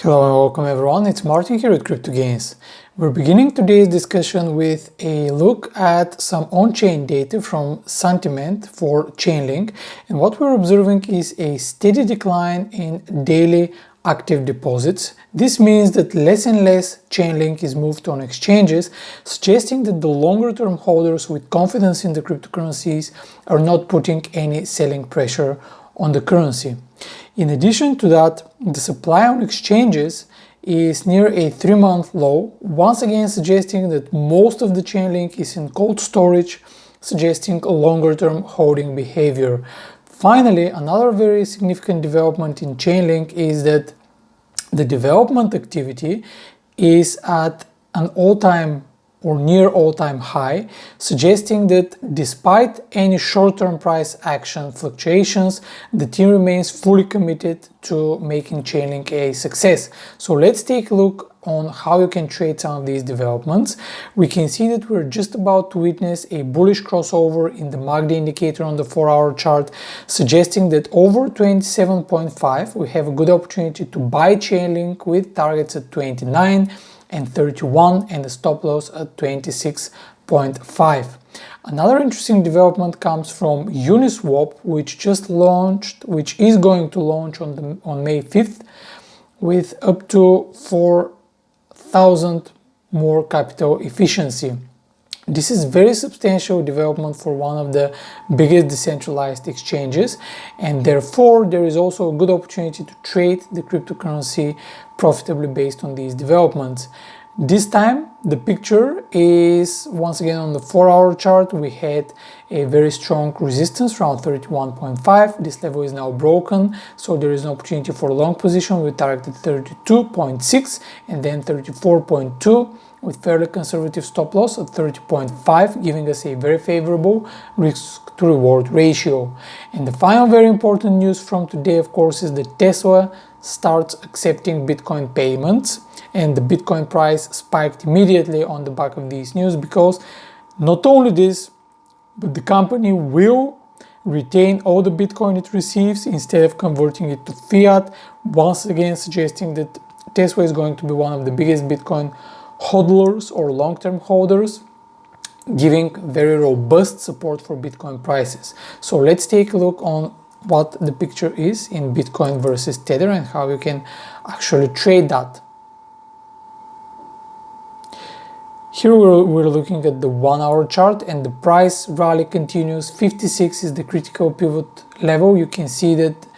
Hello and welcome everyone, it's Martin here at Crypto Gains. We're beginning today's discussion with a look at some on-chain data from sentiment for Chainlink, and what we're observing is a steady decline in daily active deposits. This means that less and less Chainlink is moved on exchanges, suggesting that the longer-term holders with confidence in the cryptocurrencies are not putting any selling pressure on the currency. In addition to that, the supply on exchanges is near a 3-month low, once again suggesting that most of the Chainlink is in cold storage, suggesting a longer-term holding behavior. Finally, another very significant development in Chainlink is that the development activity is at an all-time or near all-time high, suggesting that despite any short-term price action fluctuations, the team remains fully committed to making Chainlink a success. So let's take a look on how you can trade some of these developments. We can see that we're just about to witness a bullish crossover in the MACD indicator on the 4-hour chart, suggesting that over 27.5 we have a good opportunity to buy Chainlink with targets at 29 and 31 and the stop loss at 26.5. Another interesting development comes from Uniswap, which is going to launch on May 5th with up to 4,000 more capital efficiency. This is very substantial development for one of the biggest decentralized exchanges, and therefore there is also a good opportunity to trade the cryptocurrency profitably based on these developments. This time the picture is once again on the 4-hour chart. We had a very strong resistance around 31.5. This level is now broken, so there is an opportunity for a long position. We targeted 32.6 and then 34.2 with fairly conservative stop loss at 30.5, giving us a very favorable risk to reward ratio. And the final very important news from today, of course, is that Tesla starts accepting Bitcoin payments, and the Bitcoin price spiked immediately on the back of these news, because not only this, but the company will retain all the Bitcoin it receives instead of converting it to fiat, once again suggesting that Tesla is going to be one of the biggest Bitcoin hodlers or long-term holders, giving very robust support for Bitcoin prices. So let's take a look on what the picture is in Bitcoin versus Tether and how you can actually trade that. Here we're looking at the 1-hour chart, and the price rally continues. 56 is the critical pivot level. You can see that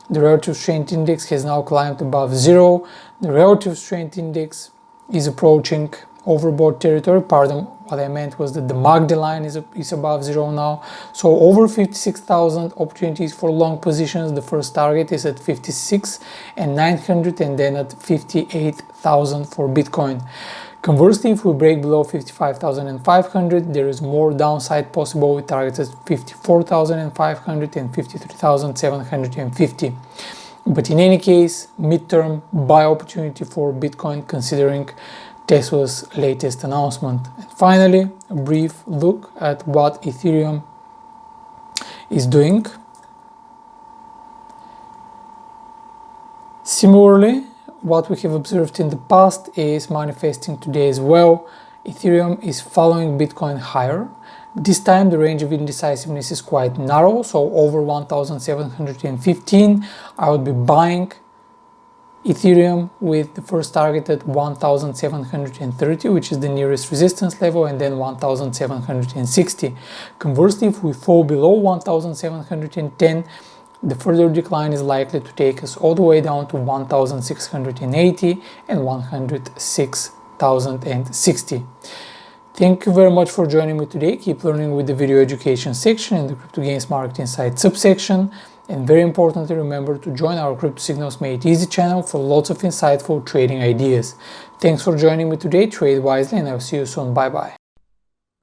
the relative strength index has now climbed above 0. The relative strength index is approaching overbought territory. Pardon, what I meant was that the MACD line is above 0 now. So over 56,000 opportunities for long positions. The first target is at 56 and 900, and then at 58,000 for Bitcoin. Conversely, if we break below 55,500, there is more downside possible with targets at 54,500 and 53,750. But in any case, midterm buy opportunity for Bitcoin considering Tesla's latest announcement. And finally, a brief look at what Ethereum is doing. Similarly, what we have observed in the past is manifesting today as well. Ethereum is following Bitcoin higher. This time the range of indecisiveness is quite narrow, so over 1,715 I would be buying Ethereum with the first target at 1,730, which is the nearest resistance level, and then 1,760. Conversely, if we fall below 1,710, the further decline is likely to take us all the way down to 1,680 and 106,060. Thank you very much for joining me today. Keep learning with the video education section in the Crypto Gains Market Insight subsection. And very importantly, remember to join our Crypto Signals Made Easy channel for lots of insightful trading ideas. Thanks for joining me today. Trade wisely, and I'll see you soon. Bye bye.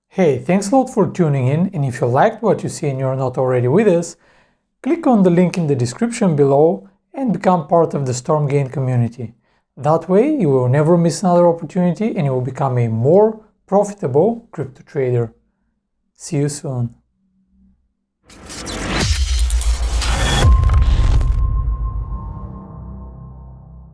Hey, thanks a lot for tuning in. And if you liked what you see and you're not already with us, click on the link in the description below and become part of the StormGain community. That way you will never miss another opportunity and you will become a more profitable crypto trader. See you soon.